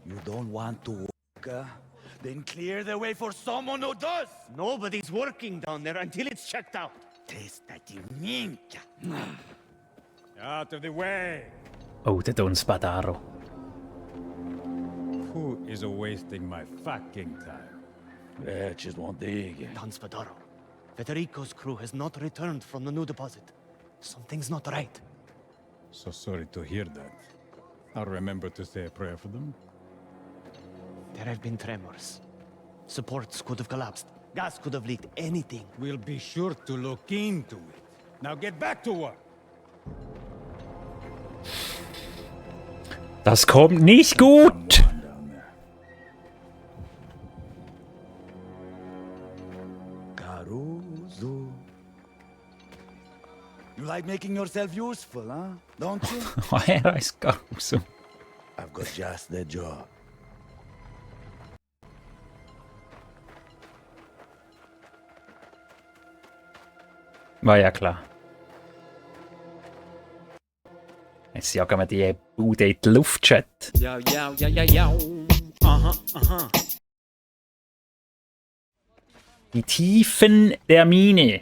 You don't want to work, then clear the way for someone who does. Nobody's working down there until it's checked out. Testatinenka. Out of the way! Oh, der Don Spadaro. Who is wasting my fucking time? Just one dig. Don Spadaro, Federico's crew has not returned from the new deposit. Something's not right. So sorry to hear that. I'll remember to say a prayer for them. There have been tremors. Supports could have collapsed. Gas could have leaked. Anything. We'll be sure to look into it. Now get back to work! Das kommt nicht gut! Caruso. You like making yourself useful, huh? Don't you? Er heißt Caruso. I've got just the job. War ja klar. Jetzt jagen wir die Bude in die Luft, Chat. Ja. Aha. Die Tiefen der Mine.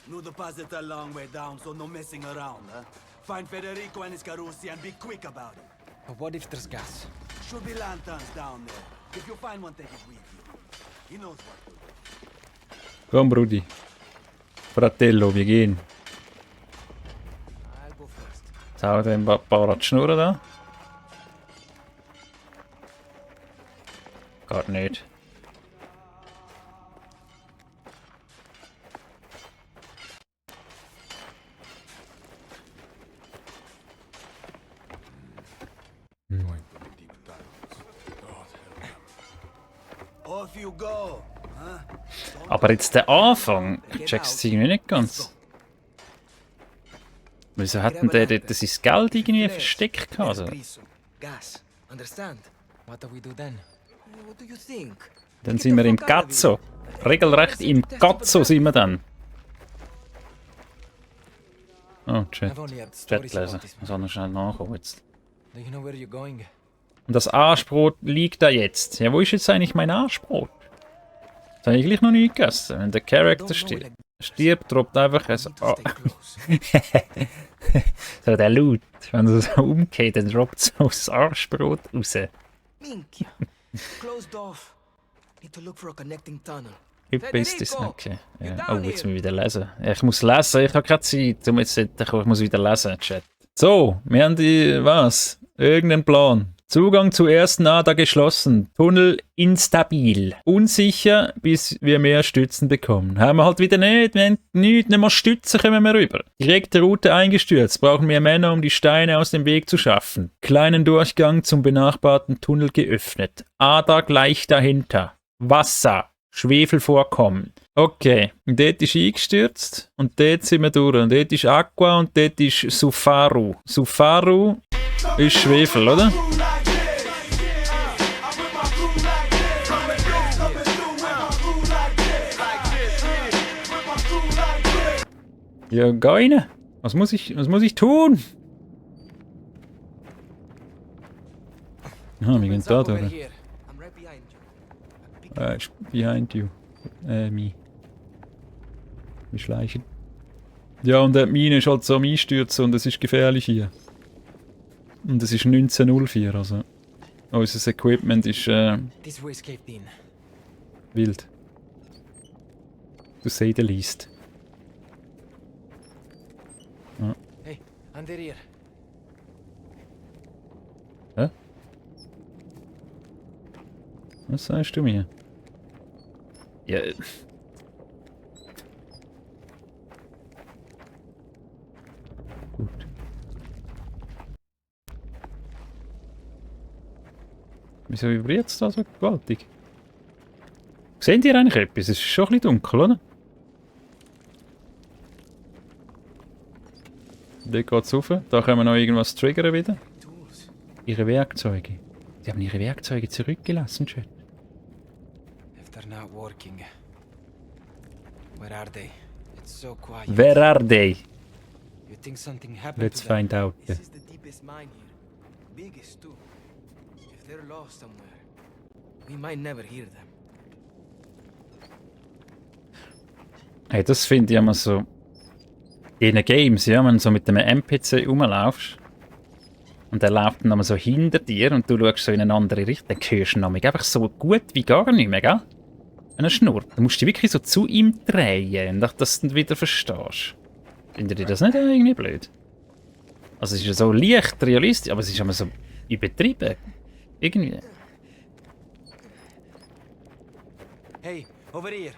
New deposit a long way down, so no messing around, huh? Find Federico and his Carusi and be quick about it. But what if there's gas? Should be lanterns down there. If you find one, take it with you. He knows what to do. Komm, Brudi. Fratello, wir gehen. I'll go first. Schau dir ein paar Schnurren da. Geht nicht. Off you go, huh? Aber jetzt der Anfang, checkst du irgendwie nicht ganz. Wieso hat denn der dort sein Geld irgendwie versteckt gehabt? Also, Gas. Understand? What do we do then? What do you think? dann sind wir im Gazzo. Regelrecht im Gazzo sind wir dann. Oh, Chat. I've only had Chat stories lesen. about this. Ich soll noch schnell nachkommen jetzt. Do you know where you're going? Und das Arschbrot liegt da jetzt. Ja, wo ist jetzt eigentlich mein Arschbrot? Das habe ich gleich noch nie gegessen. Wenn der Charakter stirbt, droppt einfach ein... Need Oh. to stay close. So der Loot. Wenn er so umgeht, dann droppt so das Arschbrot raus. Minchia. Closed off. Need to look for a connecting tunnel. Ist das okay. you Ja. down Oh, jetzt here? muss ich wieder lesen. Ja, ich muss lesen, ich habe keine Zeit. Um jetzt ich muss wieder lesen, Chat. So, wir haben die... Was? Irgendeinen Plan. Zugang zur ersten Ader geschlossen. Tunnel instabil. Unsicher, bis wir mehr Stützen bekommen. Haben wir halt wieder nicht. Wir haben nichts, nicht mehr Stützen kommen wir rüber. Direkte Route eingestürzt. Brauchen mehr Männer, um die Steine aus dem Weg zu schaffen. Kleinen Durchgang zum benachbarten Tunnel geöffnet. Ader gleich dahinter. Wasser. Schwefelvorkommen. Okay, und dort ist eingestürzt und dort sind wir durch. Und dort ist Aqua und dort ist Sufaru. Sufaru ist Schwefel, oder? Ja, geh rein. Was muss ich tun? Ah, wir gehen Opens da up over durch. here. I'm right behind you. It's behind you. Me. Wir schleichen. Ja, und die Mine ist halt so am Einstürzen und es ist gefährlich hier. Und es ist 1904, also unser Equipment ist This way's caved in. wild. To say the least. Hey, under here. Hä? Was sagst du mir? Ja. Gut. Wieso vibriert es da so gewaltig? Seht ihr eigentlich etwas? Es ist schon ein bisschen dunkel, oder? Da geht es rauf. Da können wir noch irgendwas triggern wieder. Tools. Ihre Werkzeuge. Sie haben ihre Werkzeuge zurückgelassen, Chat. If they're not working, where are they? It's so quiet. Where are they? You think something happened Let's to them? find out. This is the deepest mine here. biggest too. If they're lost somewhere, we might never hear them. Hey, das finde ich immer so. In den Games, ja, wenn du so mit einem NPC rumlaufst und der läuft dann so hinter dir und du schaust so in eine andere Richtung, dann hörst du ihn einfach so gut wie gar nicht mehr, gell? Wenn er schnurrt. Dann musst du dich wirklich so zu ihm drehen, dass du ihn wieder verstehst. Findet ihr das nicht irgendwie blöd? Also es ist ja so leicht realistisch, aber es ist immer so übertrieben. Irgendwie. Hey, over here.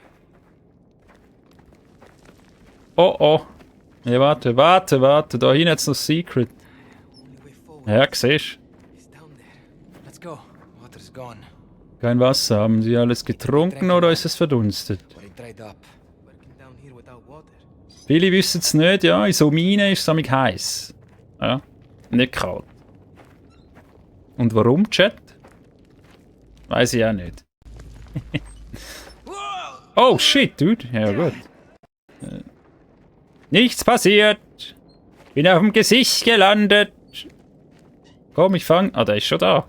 Oh oh. Ja, warte. Da hinten hat es noch Secret. Only way forward Ja, siehst is down there. Let's go. Water's gone. du? Kein Wasser. Haben sie alles getrunken oder ist es verdunstet? But it dried up. Working down here without water. Viele wissen es nicht, ja. In so Minen ist es nämlich heiß. Ja. Nicht kalt. Und warum, Chat? Weiß ich auch nicht. Oh shit, dude. Ja, gut. Nichts passiert. Bin auf dem Gesicht gelandet. Komm, ich fang. Ah, der ist schon da.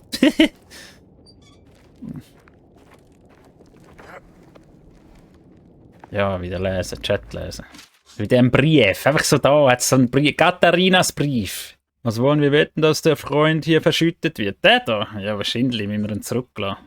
Ja, wieder lesen, Chat lesen. Wieder ein Brief. Einfach so da, hat so ein Brief. Katharinas Brief. Was wollen wir wetten, dass der Freund hier verschüttet wird? Der da? Ja, wahrscheinlich müssen wir ihn zurücklassen.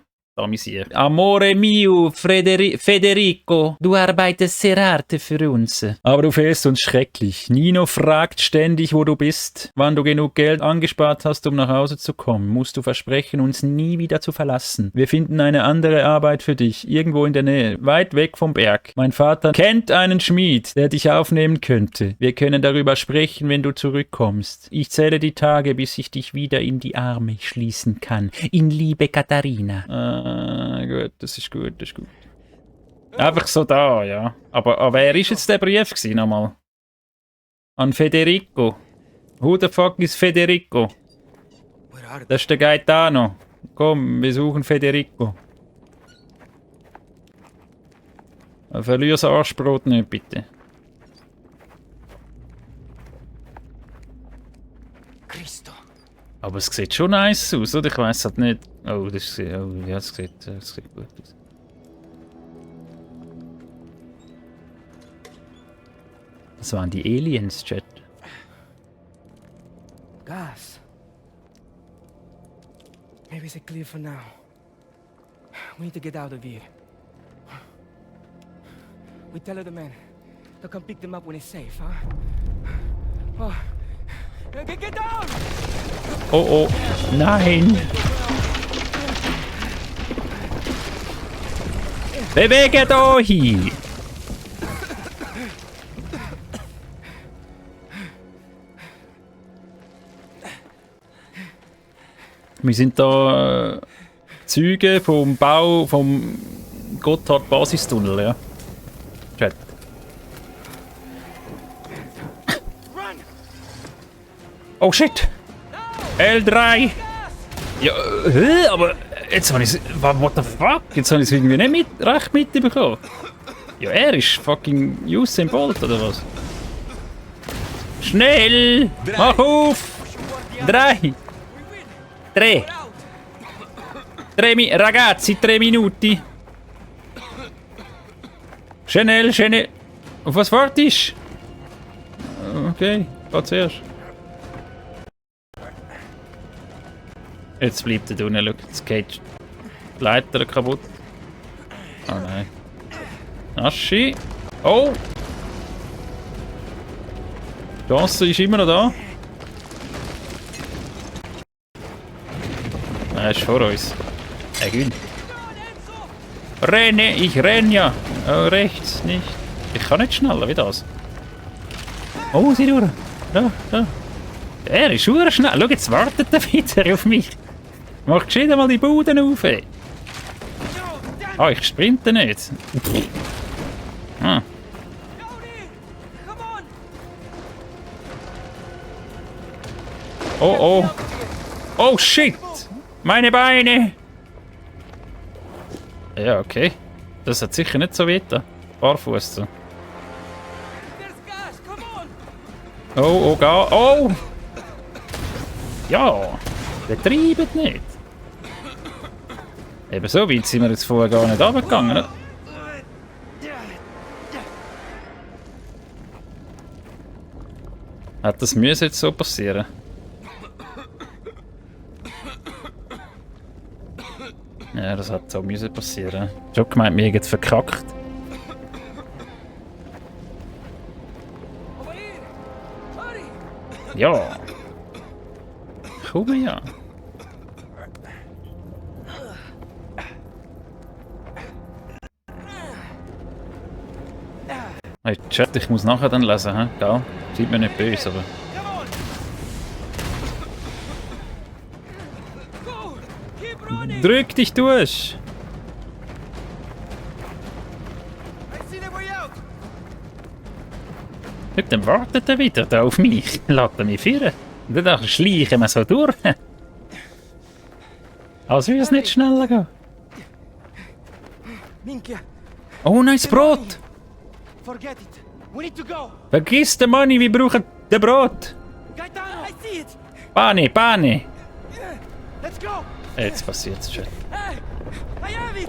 Amore mio, Federico, du arbeitest sehr hart für uns. Aber du fehlst uns schrecklich. Nino fragt ständig, wo du bist. Wann du genug Geld angespart hast, um nach Hause zu kommen, musst du versprechen, uns nie wieder zu verlassen. Wir finden eine andere Arbeit für dich, irgendwo in der Nähe, weit weg vom Berg. Mein Vater kennt einen Schmied, der dich aufnehmen könnte. Wir können darüber sprechen, wenn du zurückkommst. Ich zähle die Tage, bis ich dich wieder in die Arme schließen kann. In Liebe, Katharina. Gut, das ist gut. Einfach so da, ja. Aber wer ist jetzt der Brief gewesen, nochmal? An Federico. Who the fuck is Federico? Where are they? Das ist der Gaetano. Komm, wir suchen Federico. Verlier das Arschbrot nicht, bitte. Cristo. Aber es sieht schon nice aus, oder? Ich weiß halt nicht. Oh, das sieht gut aus. Das waren die Aliens, Chat. Gas. Maybe it's clear for now. We need to get out of here. We tell the men to come pick them up when it's safe, huh? Oh. Get down! Oh, nein! Bewegt euch! Wir sind da Zeuge vom Bau vom Gotthard-Basistunnel, ja. Chat. Oh shit! L3! Ja, aber jetzt habe ich what the fuck? Jetzt habe ich es irgendwie nicht recht mitbekommen. Ja, er ist fucking Usain Bolt, oder was? Schnell! Mach auf! 3! Ragazzi, 3 Minuti! Schnell! Auf was wartest du? Okay, geht zuerst. Jetzt bleibt er unten, schau, jetzt geht die Leiter kaputt. Oh nein. Aschi! Oh! Die Chance ist immer noch da. Er ist vor uns. Er gönnt. Renne! Ich renne ja! Oh, rechts, nicht. Ich kann nicht schneller wie das. Oh, sieh durch! Da! Er ist schon schnell. Schau, jetzt wartet er wieder auf mich. Mach gescheit mal die Buden auf. Ah, ich sprinte nicht. Ah. Oh. Oh shit! Meine Beine! Ja, okay. Das hat sicher nicht so weiter. Barfuß so. Oh! Ja! Betreibt nicht. Eben so weit sind wir jetzt vorher gar nicht runtergegangen. Ne? Hat das müssen jetzt so passieren? Ja, das hat so müssen passieren. Schon gemeint, wir haben verkackt. Ja. Komm ja. Hey, Chat, ich muss nachher dann lesen, hä? Gell? Seid mir nicht böse, aber... Drück dich durch! Schau, dann wartet er wieder da auf mich. Lässt er mich führen. Und dann schleichen wir so durch. Als würde es nicht schneller gehen. Oh nein, das Brot! Forget it. We need to go. Vergiss den Money, wir brauchen den Brot! Gaetano, I see it. Pane, Pane! Let's go. Jetzt passiert's schon. Hey, I have it.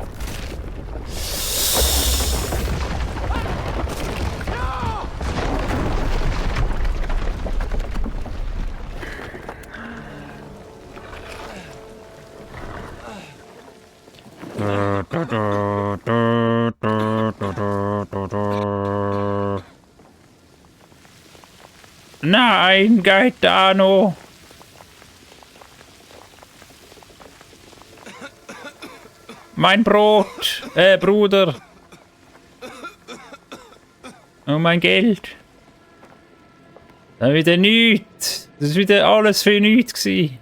Nein, Gaetano! Mein Brot! Bruder! Und mein Geld! Dann wieder nichts! Das ist wieder alles für nichts gewesen.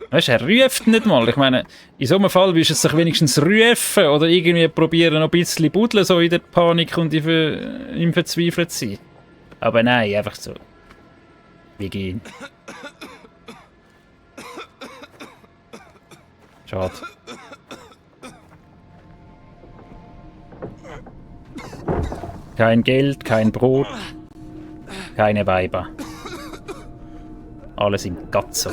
Weißt du, er ruft nicht mal. Ich meine, in so einem Fall willst du es sich wenigstens rufen oder irgendwie probieren, noch ein bisschen buddeln, so in der Panik und im Verzweifelt sein. Aber nein, einfach so. Wir gehen. Schade. Kein Geld, kein Brot, keine Weiber. Alles im Gatzo.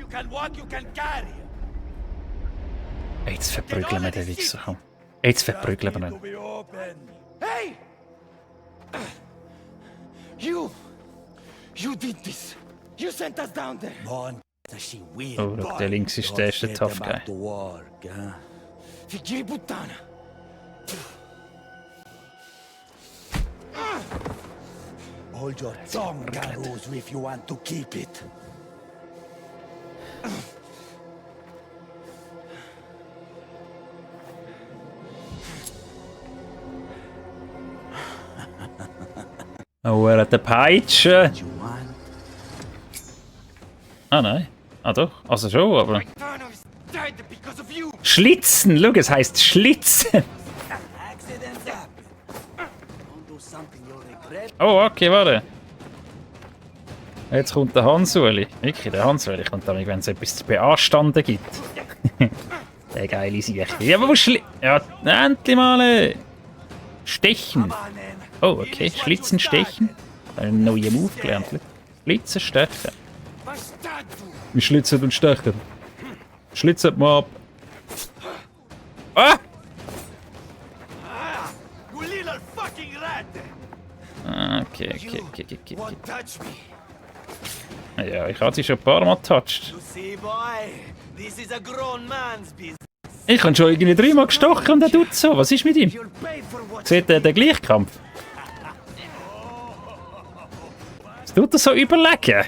Can walk, you can carry. Jetzt verprügeln wir den Wichser. Komm. Jetzt verprügeln wir ihn. Hey! You did this. You sent us down there. Oh, look, der links ist der erste Tough Guy. Figli di puttana. Hold your tongue, Caruso, if you want to keep it. Oh, er hat eine Peitsche. Ah nein. Ah doch. Also schon, aber... Schlitzen! Schau, es heisst Schlitzen! Oh, okay, warte. Jetzt kommt der Hansueli. Wirklich, der Hansueli kommt damit, wenn es etwas zu beanstanden gibt. Der geile Sieg. Ja, aber wo ja, endlich mal! Stechen! Oh, okay. Schlitzen, stechen. Einen neuen Move gelernt. Schlitzen, stechen. Wir schlitzen und stechen. Schlitzen mal ab. Ah! Okay. Ja, ich habe sie schon ein paar Mal getoucht. Ich habe schon irgendwie 3 Mal gestochen und er tut so. Was ist mit ihm? Sieht er den Gleichkampf? Was tut er so überlegen?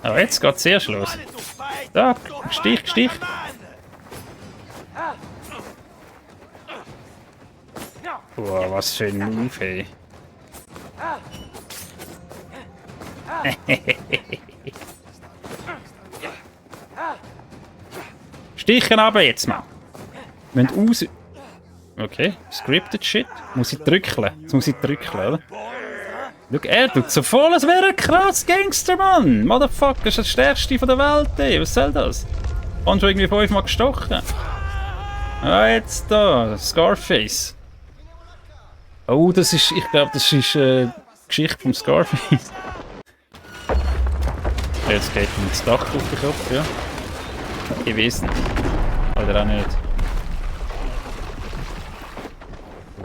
Aber jetzt geht es erst los. Da, Stich. Boah, was für ein Move, ey. Stichen aber jetzt mal. Wir müssen raus. Okay, scripted shit. Muss ich drücken? Jetzt muss ich drücken, oder? Schau, er tut so voll, als wäre er krass Gangster, Mann! Motherfucker, ist das Stärkste von der Welt, ey. Was soll das? Und schon irgendwie 5-mal gestochen. Ah, jetzt da, Scarface. Oh, das ist, ich glaube, das ist die Geschichte vom Scarface. Jetzt geht ihm das Dach auf den Kopf, ja. Gewesen. Oder auch nicht.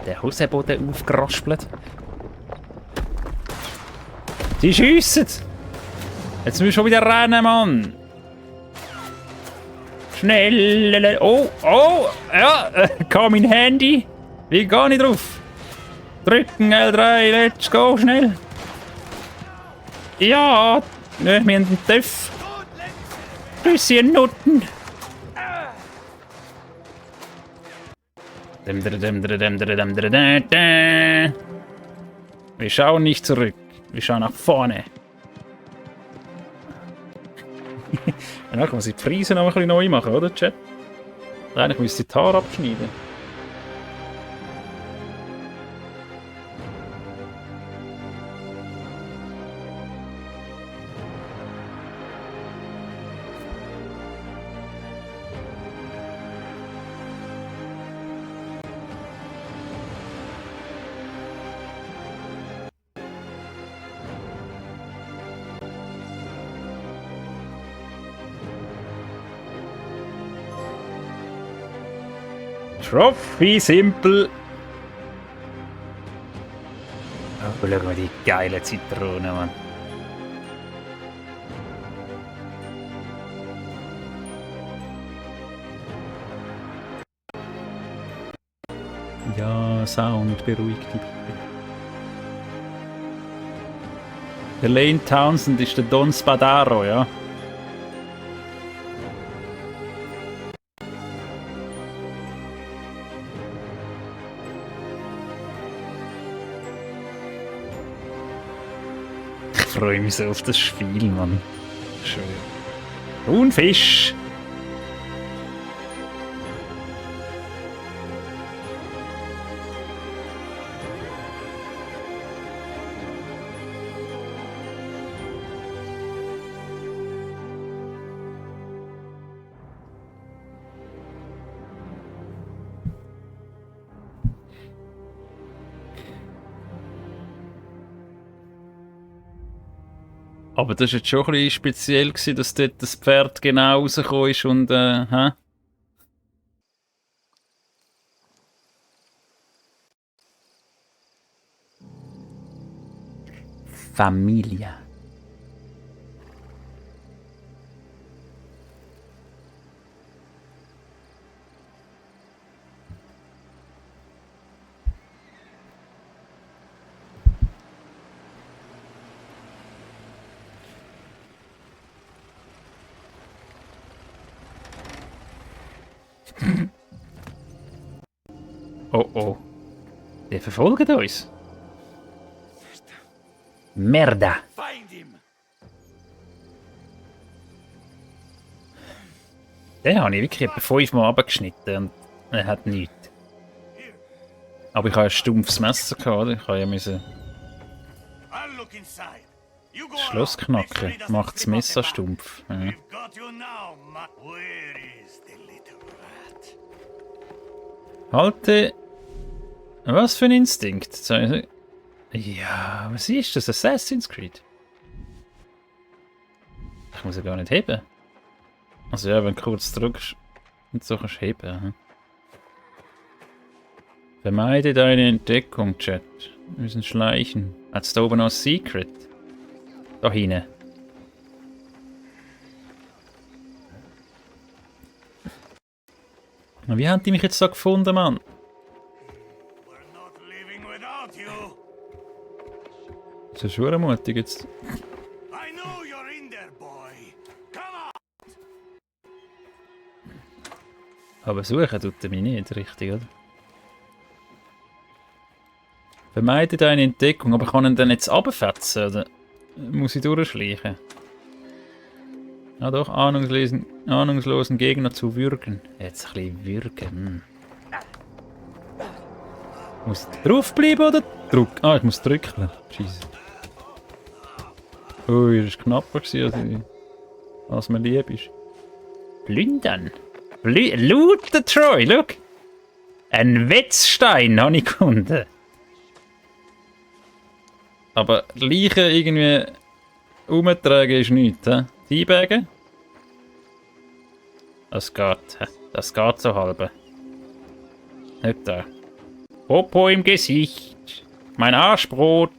Der Hosenboden aufgeraspelt. Die schiessen! Jetzt müssen wir schon wieder rennen, Mann! Schnell! Oh, oh! Ja, kam mein Handy! Wie gehe ich drauf? Drücken L3, let's go, schnell! Ja! Wir haben einen Töpf! Bisschen Nutten! Wir schauen nicht zurück. Wir schauen nach vorne. Danach muss ich die Friese noch ein bisschen neu machen, oder, Chat? Eigentlich müsste ich die Haare abschneiden. Trophy simpel. Oh, schau mal die geile Zitrone, Mann. Ja, Sound, beruhig dich bitte. Der Lane Townsend ist der Don Spadaro, ja. Ich freue mich so auf das Spiel, Mann. Schön. Und Fisch! Aber das war jetzt schon ein bisschen speziell, dass dort das Pferd genau rausgekommen ist und, hä? Familie. Oh oh. Die verfolgen uns. Merda. Find him! Den habe ich wirklich etwa 5-mal abgeschnitten und er hat nichts. Aber ich habe ein stumpfes Messer gehabt, oder? Ich habe ja müssen I'll look inside. You go das Schloss along. Make sure knacken. he doesn't Macht das slip off Messer the back. stumpf. Ja. We've got you now, Where is the little rat? Halte. Was für ein Instinkt? Ja, was ist das? Assassin's Creed? Ich muss ja gar nicht heben. Also ja, wenn du kurz drückst und so kannst du heben. Hm? Vermeide deine Entdeckung, Chat. Wir müssen schleichen. Hat es da oben noch ein Secret? Da hinten. Wie haben die mich jetzt da gefunden, Mann? We're not living without you. Das ist schon mutig jetzt. I know you're in there, boy. Come on! Aber suchen tut er mich nicht, richtig, oder? Vermeide deine Entdeckung, aber kann ich ihn dann jetzt runterfetzen, oder muss ich durchschleichen? Ja doch, ahnungslosen Gegner zu würgen. Jetzt ein bisschen würgen. Muss ich draufbleiben oder drücken? Ah, ich muss drücken. Scheiße. Ui, das war knapper, als mir lieb ist. Plündern. Looten, Troy, schau. Ein Wetzstein habe ich gefunden. Aber Leichen irgendwie umtragen ist nichts. Teabagen? Das geht. Das geht so halb. Nicht da. Popo im Gesicht. Mein Arschbrot.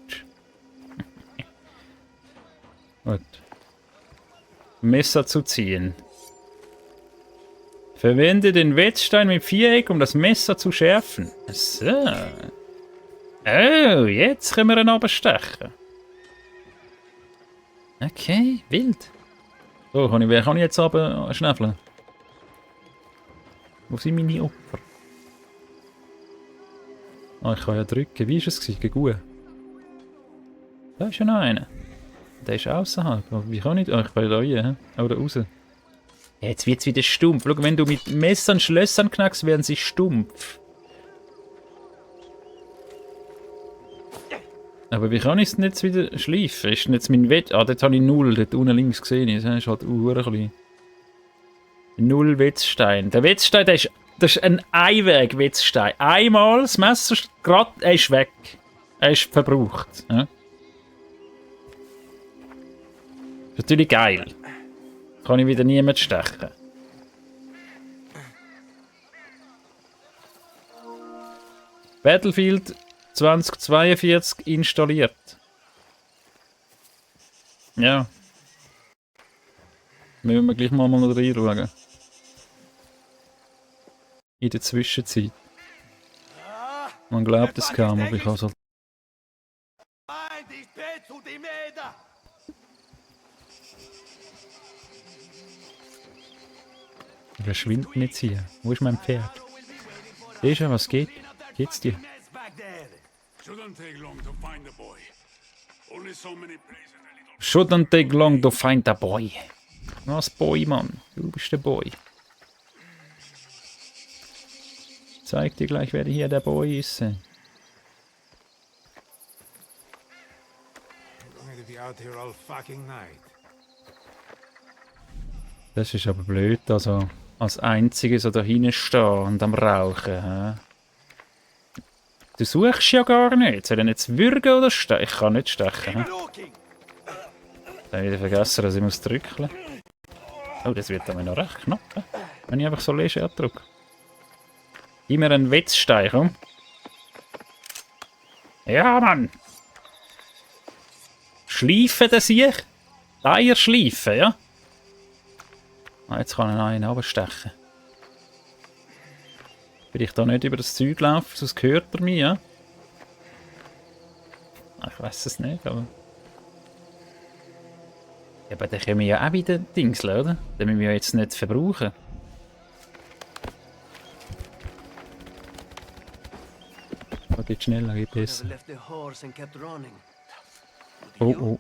Gut. Messer zu ziehen. Verwende den Wetzstein mit Viereck, um das Messer zu schärfen. So. Oh, jetzt können wir ihn abstechen. Okay, wild. So, wer kann ich jetzt aber schnäfeln? Wo sind meine Opfer? Ah, ich kann ja drücken. Wie war es? Gegen da ist ja noch einer. Der ist außerhalb. Wie kann ich? Ah, ich kann da rein. Oder raus. Jetzt wird es wieder stumpf. Schau, wenn du mit Messern Schlössern knackst, werden sie stumpf. Aber wie kann ich es jetzt wieder schleifen? Ist denn jetzt mein Wett... Ah, dort habe ich 0. Dort unten links gesehen. Das ist halt klein. 0 Wetzstein. Der Wetzstein, das ist ein Einweg-Wetzstein. Einmal das Messer, gerade, er ist weg. Er ist verbraucht. Ja. Ist natürlich geil. Kann ich wieder niemand stechen. Battlefield 2042 installiert. Ja. Müssen wir gleich mal reinschauen. In der Zwischenzeit. Man glaubt es kaum, aber ich habe so. Wer schwindet jetzt hier? Wo ist mein Pferd? Siehst du, was geht? Geht's dir? Shouldn't take long to find the boy. Only so many places a little. Shouldn't take long to find the boy. Was Boy, Mann? Du bist der Boy. Zeig dir gleich, wer hier der Boy ist. I'm going to be out here all fucking night. Das ist aber blöd, also als Einzige so da hinten stehen und am Rauchen. Hä? Du suchst ja gar nicht. Soll ich jetzt würgen oder stechen? Ich kann nicht stechen. Hä? Dann habe ich wieder vergessen, dass ich muss drücken. Oh, das wird aber noch recht knapp, wenn ich einfach so leger drücke. Gib mir einen Wetzstein, komm. Ja, Mann! Schleifen, das ich? Eier schleifen, ja? Ah, jetzt kann ich noch einen runterstechen. Will ich da nicht über das Zeug laufen, sonst hört er mich, ja? Ah, ich weiß es nicht, aber... Ja, aber dann können wir ja auch wieder Dings, oder? Den müssen wir ja jetzt nicht verbrauchen. Oh, geht schneller, geht besser. Oh, oh.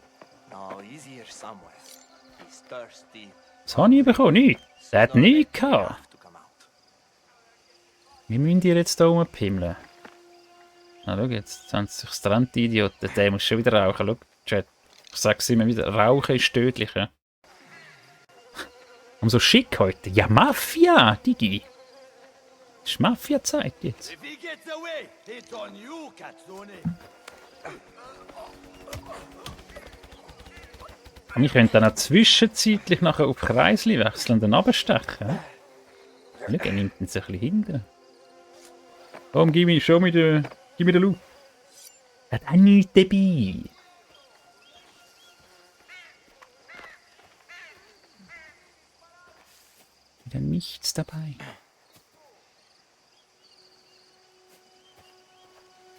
Was habe ich bekommen? Nichts. Der hat nichts gehabt. Wir müssen die jetzt hier rumpimmeln. Na, schau jetzt haben sie sich getrennt, die Idioten. Der muss schon wieder rauchen. Schau, Chat. Ich sag's immer wieder, Rauchen ist tödlich. Ja? Und so schick heute. Ja, Mafia, Digi. Das ist Mafia-Zeit jetzt. Wir können dann auch zwischenzeitlich nachher auf Kreisli wechseln und dann runterstechen. Ja? Schau, er nimmt uns ein bisschen hinten. Komm, gib mir den Loot. Er hat auch nichts dabei. Wieder nichts dabei.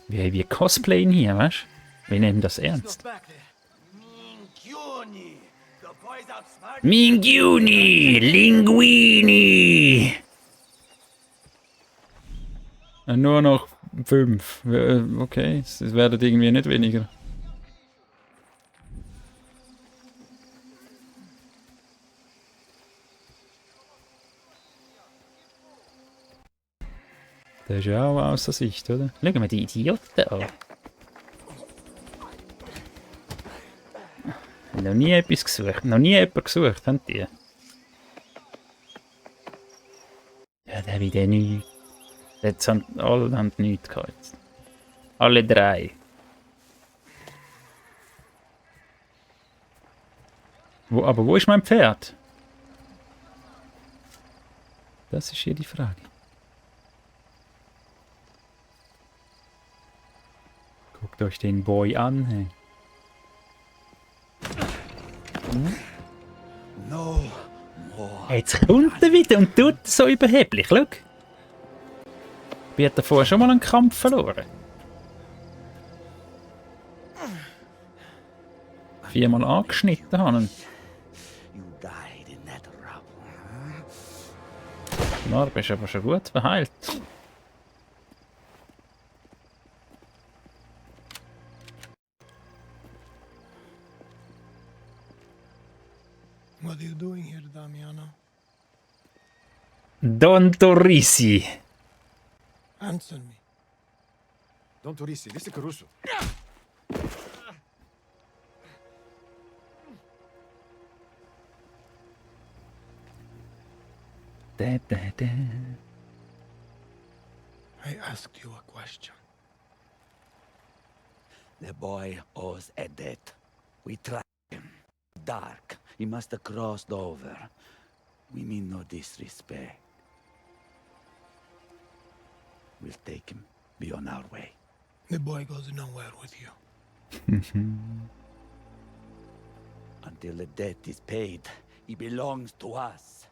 Wir cosplayen hier, weißt du? Wir nehmen das ernst. Mingiuni! Linguini! Nur noch 5. Okay, es werden irgendwie nicht weniger. Der ist ja auch außer Sicht, oder? Schauen wir die Idioten an. Noch nie etwas gesucht. Noch nie jemand gesucht, haben die? Ja, der wieder nichts. Jetzt haben alle nichts gehabt. Alle drei. Aber wo ist mein Pferd? Das ist hier die Frage. Guckt euch den Boy an. Hey. No more. Jetzt kommt er wieder und tut so überheblich. Schau. Wir hatten vorher schon mal einen Kampf verloren. 4-mal angeschnitten haben. You died in that rubble. Na, du bist aber schon gut verheilt. What are you doing here, Damiano? Don Torrisi. Answer me. Don Torrisi, this is Caruso. Da, da, da. I asked you a question. The boy owes a debt. We tracked him. Dark. He must have crossed over. We mean no disrespect. We'll take him. Be on our way. The boy goes nowhere with you. Until the debt is paid, he belongs to us.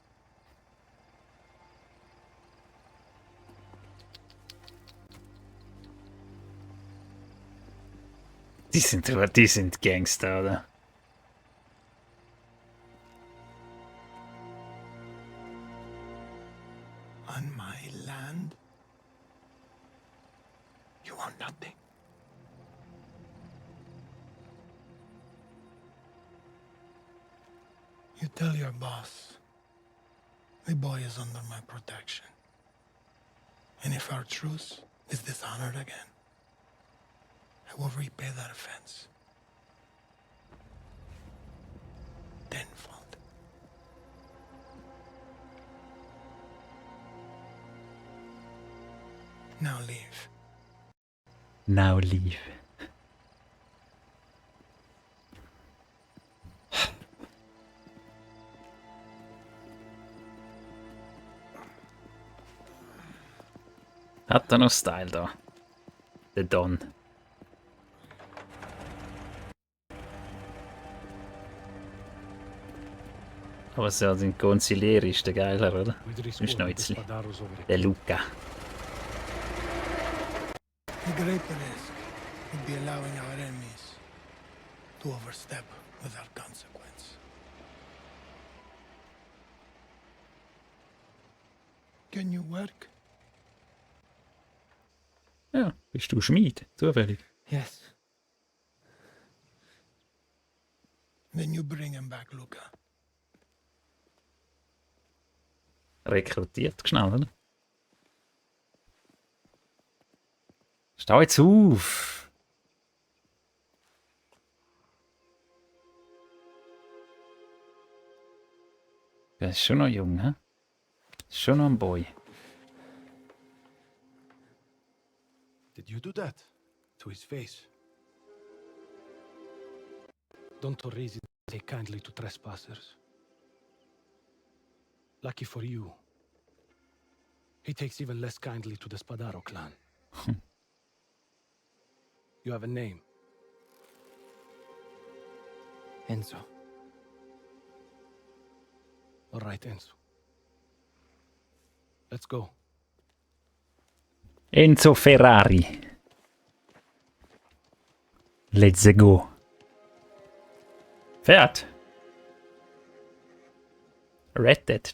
Die sind Gangster, oder? On my land, you want nothing. You tell your boss, the boy is under my protection. And if our truce is dishonored again, I will repay that offense. Tenfold. Now leave. Now leave. Hat er noch Style da? Der Don. Aber so den Consigliere ist der geiler, oder? Ein Schnäuzli. Der Luca. The greater risk would be allowing our enemies to overstep without consequence. Can you work? Ja, bist du Schmied? Zufällig. Yes. Then you bring him back, Luca. Rekrutiert schnell, oder? Steh jetzt auf! Der ist schon noch jung, hä? Ist schon noch ein Boy. Did you do that? To his face? Don Torrisi doesn't take kindly to trespassers. Lucky for you, he takes even less kindly to the Spadaro clan. You have a name. Enzo. All right, Enzo. Let's go. Enzo Ferrari. Let's go. Pferd. Red Dead